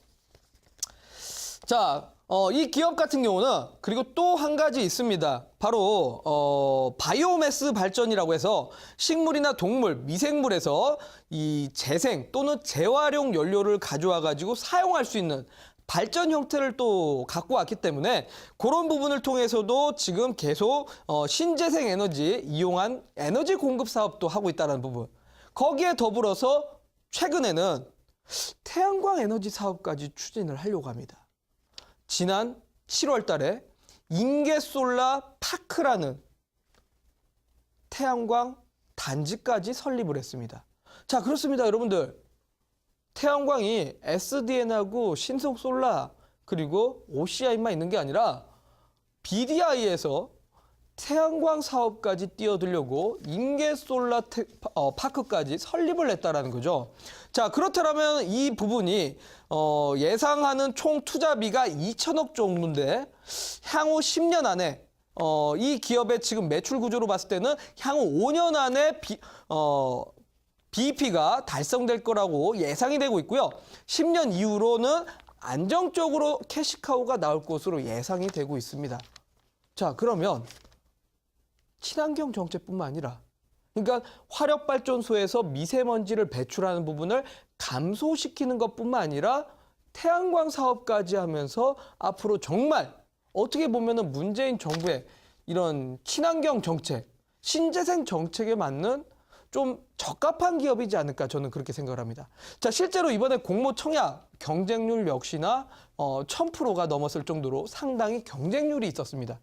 자, 이 기업 같은 경우는 그리고 또 한 가지 있습니다. 바로 바이오매스 발전이라고 해서 식물이나 동물, 미생물에서 이 재생 또는 재활용 연료를 가져와 가지고 사용할 수 있는 발전 형태를 또 갖고 왔기 때문에 그런 부분을 통해서도 지금 계속 신재생 에너지 이용한 에너지 공급 사업도 하고 있다는 부분. 거기에 더불어서 최근에는 태양광 에너지 사업까지 추진을 하려고 합니다. 지난 7월 달에 인계솔라 파크라는 태양광 단지까지 설립을 했습니다. 자, 그렇습니다, 여러분들. 태양광이 SDN하고 신성솔라 그리고 OCI만 있는 게 아니라 BDI에서 태양광 사업까지 뛰어들려고 인계솔라 파크까지 설립을 했다라는 거죠. 자, 그렇다면 이 부분이 예상하는 총 투자비가 2천억 정도인데 향후 10년 안에 이 기업의 지금 매출 구조로 봤을 때는 향후 5년 안에 BEP가 달성될 거라고 예상이 되고 있고요. 10년 이후로는 안정적으로 캐시카우가 나올 것으로 예상이 되고 있습니다. 자, 그러면 친환경 정책뿐만 아니라 그러니까 화력발전소에서 미세먼지를 배출하는 부분을 감소시키는 것뿐만 아니라 태양광 사업까지 하면서 앞으로 정말 어떻게 보면은 문재인 정부의 이런 친환경 정책, 신재생 정책에 맞는 좀 적합한 기업이지 않을까 저는 그렇게 생각을 합니다. 자, 실제로 이번에 공모 청약 경쟁률 역시나 1000%가 넘었을 정도로 상당히 경쟁률이 있었습니다.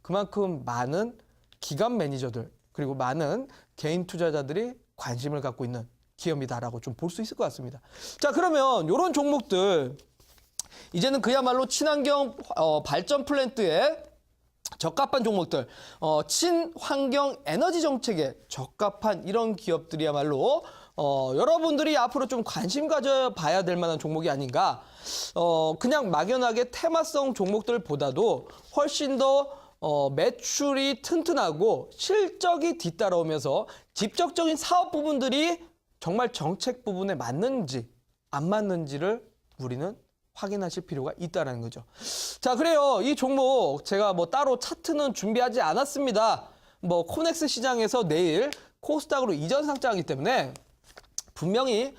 그만큼 많은 기관 매니저들 그리고 많은 개인 투자자들이 관심을 갖고 있는 기업이다라고 좀 볼 수 있을 것 같습니다. 자, 그러면 이런 종목들 이제는 그야말로 친환경 발전 플랜트에 적합한 종목들, 친환경 에너지 정책에 적합한 이런 기업들이야말로 여러분들이 앞으로 좀 관심 가져봐야 될 만한 종목이 아닌가. 그냥 막연하게 테마성 종목들보다도 훨씬 더 매출이 튼튼하고 실적이 뒤따라오면서 직접적인 사업 부분들이 정말 정책 부분에 맞는지 안 맞는지를 우리는 확인하실 필요가 있다는 거죠. 자, 그래요. 이 종목 제가 뭐 따로 차트는 준비하지 않았습니다. 뭐 코넥스 시장에서 내일 코스닥으로 이전 상장하기 때문에 분명히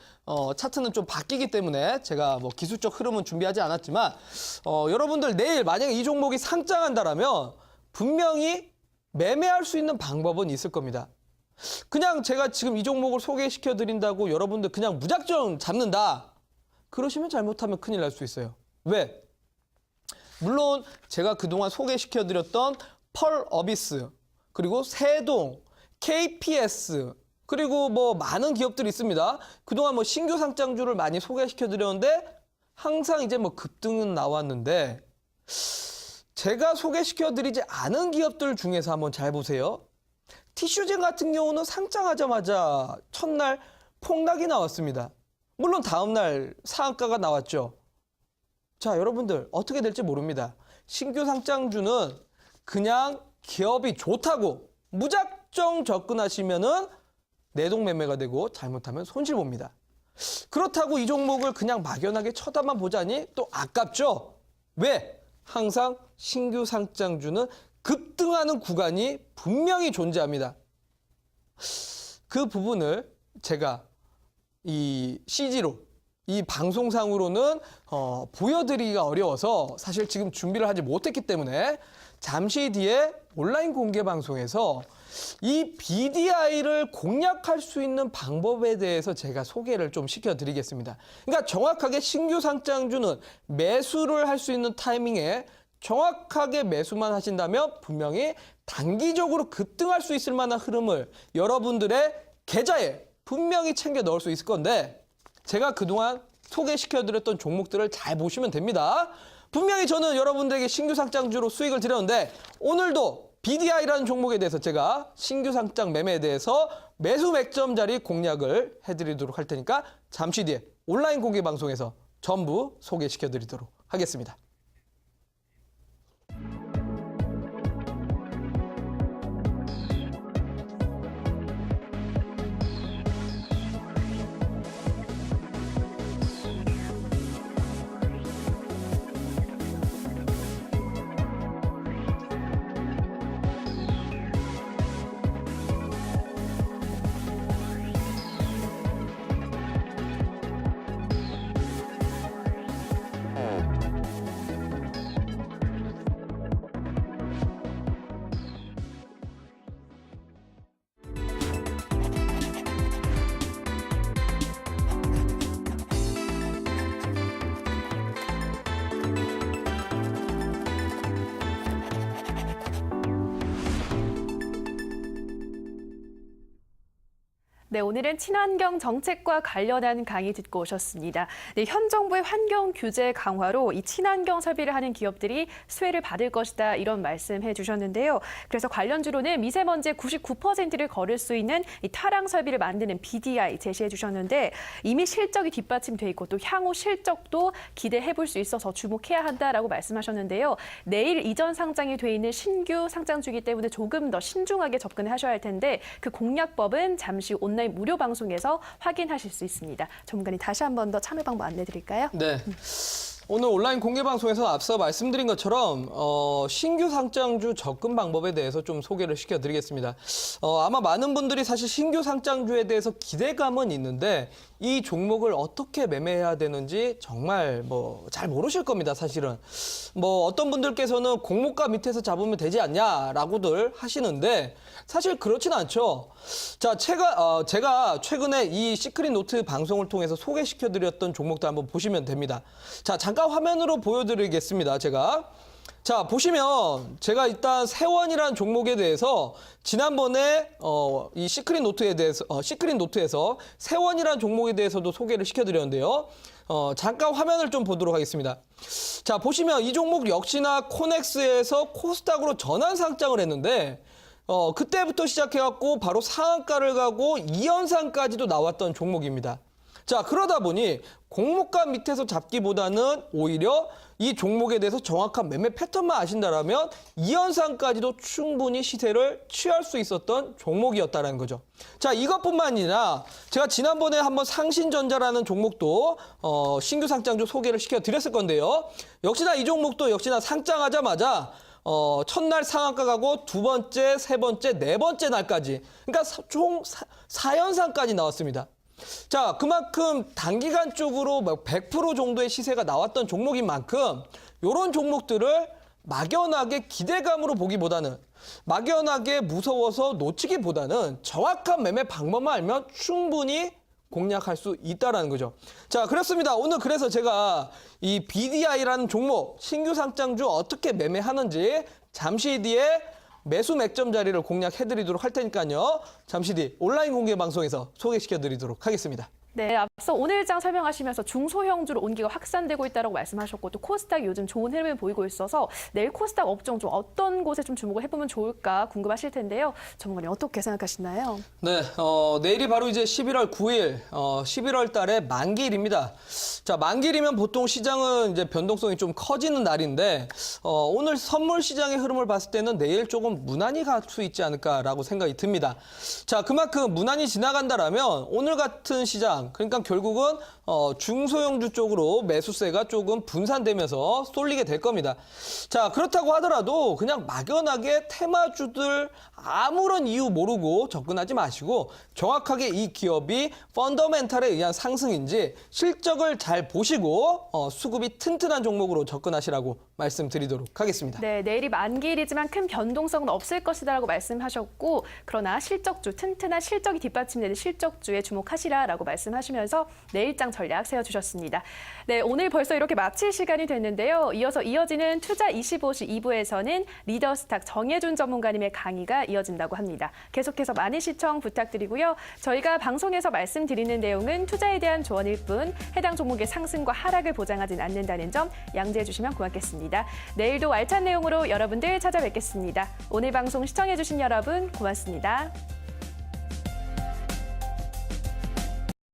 차트는 좀 바뀌기 때문에 제가 뭐 기술적 흐름은 준비하지 않았지만 여러분들 내일 만약에 이 종목이 상장한다라면 분명히 매매할 수 있는 방법은 있을 겁니다. 그냥 제가 지금 이 종목을 소개시켜 드린다고 여러분들 그냥 무작정 잡는다. 그러시면 잘못하면 큰일 날 수 있어요. 왜? 물론 제가 그동안 소개시켜 드렸던 펄 어비스, 그리고 세동, KPS, 그리고 뭐 많은 기업들이 있습니다. 그동안 뭐 신규 상장주를 많이 소개시켜 드렸는데 항상 이제 뭐 급등은 나왔는데 제가 소개시켜 드리지 않은 기업들 중에서 한번 잘 보세요. 티슈젠 같은 경우는 상장하자마자 첫날 폭락이 나왔습니다. 물론 다음날 상한가가 나왔죠. 자, 여러분들 어떻게 될지 모릅니다. 신규 상장주는 그냥 기업이 좋다고 무작정 접근하시면은 내동매매가 되고 잘못하면 손실 봅니다. 그렇다고 이 종목을 그냥 막연하게 쳐다만 보자니 또 아깝죠. 왜? 항상 신규 상장주는 급등하는 구간이 분명히 존재합니다. 그 부분을 제가 이 CG로, 이 방송상으로는 보여드리기가 어려워서 사실 지금 준비를 하지 못했기 때문에 잠시 뒤에 온라인 공개 방송에서 이 BDI를 공략할 수 있는 방법에 대해서 제가 소개를 좀 시켜드리겠습니다. 그러니까 정확하게 신규 상장주는 매수를 할 수 있는 타이밍에 정확하게 매수만 하신다면 분명히 단기적으로 급등할 수 있을 만한 흐름을 여러분들의 계좌에 분명히 챙겨 넣을 수 있을 건데 제가 그동안 소개시켜드렸던 종목들을 잘 보시면 됩니다. 분명히 저는 여러분들에게 신규 상장주로 수익을 드렸는데 오늘도 BDI라는 종목에 대해서 제가 신규 상장 매매에 대해서 매수 맥점 자리 공략을 해드리도록 할 테니까 잠시 뒤에 온라인 공개 방송에서 전부 소개시켜드리도록 하겠습니다. 네, 오늘은 친환경 정책과 관련한 강의 듣고 오셨습니다. 네, 현 정부의 환경 규제 강화로 이 친환경 설비를 하는 기업들이 수혜를 받을 것이다 이런 말씀해 주셨는데요. 그래서 관련주로는 미세먼지의 99%를 거를 수 있는 이 타랑 설비를 만드는 BDI 제시해 주셨는데 이미 실적이 뒷받침돼 있고 또 향후 실적도 기대해 볼 수 있어서 주목해야 한다라고 말씀하셨는데요. 내일 이전 상장이 돼 있는 신규 상장주이기 때문에 조금 더 신중하게 접근을 하셔야 할 텐데 그 공략법은 잠시 온라인 무료 방송에서 확인하실 수 있습니다. 전문가님 다시 한 번 더 참여 방법 안내 드릴까요? 네. 오늘 온라인 공개 방송에서 앞서 말씀드린 것처럼 신규 상장주 접근 방법에 대해서 좀 소개를 시켜드리겠습니다. 아마 많은 분들이 사실 신규 상장주에 대해서 기대감은 있는데 이 종목을 어떻게 매매해야 되는지 정말 뭐 잘 모르실 겁니다. 사실은 뭐 어떤 분들께서는 공모가 밑에서 잡으면 되지 않냐라고들 하시는데 사실 그렇진 않죠. 자, 제가 최근에 이 시크릿 노트 방송을 통해서 소개시켜드렸던 종목들 한번 보시면 됩니다. 자, 잠깐 화면으로 보여드리겠습니다. 제가 자, 보시면 제가 일단 세원이라는 종목에 대해서 지난번에 이 시크릿 노트에서 세원이라는 종목에 대해서도 소개를 시켜드렸는데요. 잠깐 화면을 좀 보도록 하겠습니다. 자, 보시면 이 종목 역시나 코넥스에서 코스닥으로 전환 상장을 했는데 그때부터 시작해갖고 바로 상한가를 가고 2연상까지도 나왔던 종목입니다. 자, 그러다 보니 공모가 밑에서 잡기보다는 오히려 이 종목에 대해서 정확한 매매 패턴만 아신다라면 2연상까지도 충분히 시세를 취할 수 있었던 종목이었다는 거죠. 자, 이것뿐만 아니라 제가 지난번에 한번 상신전자라는 종목도 신규 상장주 소개를 시켜드렸을 건데요. 역시나 이 종목도 역시나 상장하자마자 첫날 상한가 가고 두 번째, 세 번째, 네 번째 날까지 그러니까 총 4연상까지 나왔습니다. 자, 그만큼 단기간 쪽으로 100% 정도의 시세가 나왔던 종목인 만큼 이런 종목들을 막연하게 기대감으로 보기보다는 막연하게 무서워서 놓치기보다는 정확한 매매 방법만 알면 충분히 공략할 수 있다는 거죠. 자, 그렇습니다. 오늘 그래서 제가 이 BDI라는 종목 신규 상장주 어떻게 매매하는지 잠시 뒤에 매수 맥점 자리를 공략해드리도록 할 테니까요. 잠시 뒤 온라인 공개 방송에서 소개시켜드리도록 하겠습니다. 네, 앞서 오늘장 설명하시면서 중소형주로 온기가 확산되고 있다고 말씀하셨고 또 코스닥 요즘 좋은 흐름을 보이고 있어서 내일 코스닥 업종 좀 어떤 곳에 좀 주목을 해보면 좋을까 궁금하실 텐데요. 전문가님 어떻게 생각하시나요? 네, 내일이 바로 이제 11월 9일, 11월 달의 만기일입니다. 자, 만기일이면 보통 시장은 이제 변동성이 좀 커지는 날인데 오늘 선물 시장의 흐름을 봤을 때는 내일 조금 무난히 갈 수 있지 않을까라고 생각이 듭니다. 자, 그만큼 무난히 지나간다라면 오늘 같은 시장 그러니까 결국은 중소형주 쪽으로 매수세가 조금 분산되면서 쏠리게 될 겁니다. 자, 그렇다고 하더라도 그냥 막연하게 테마주들 아무런 이유 모르고 접근하지 마시고 정확하게 이 기업이 펀더멘탈에 의한 상승인지 실적을 잘 보시고 수급이 튼튼한 종목으로 접근하시라고 말씀드리도록 하겠습니다. 네, 내일이 만기일이지만 큰 변동성은 없을 것이다라고 말씀하셨고 그러나 실적주, 튼튼한 실적이 뒷받침되는 실적주에 주목하시라라고 말씀하시면서 내일장 전략 세워주셨습니다. 네, 오늘 벌써 이렇게 마칠 시간이 됐는데요. 이어서 이어지는 투자 25시 2부에서는 리더스탁 정혜준 전문가님의 강의가 이어진다고 합니다. 계속해서 많은 시청 부탁드리고요. 저희가 방송에서 말씀드리는 내용은 투자에 대한 조언일 뿐 해당 종목의 상승과 하락을 보장하진 않는다는 점 양지해 주시면 고맙겠습니다. 내일도 알찬 내용으로 여러분들 찾아뵙겠습니다. 오늘 방송 시청해주신 여러분 고맙습니다.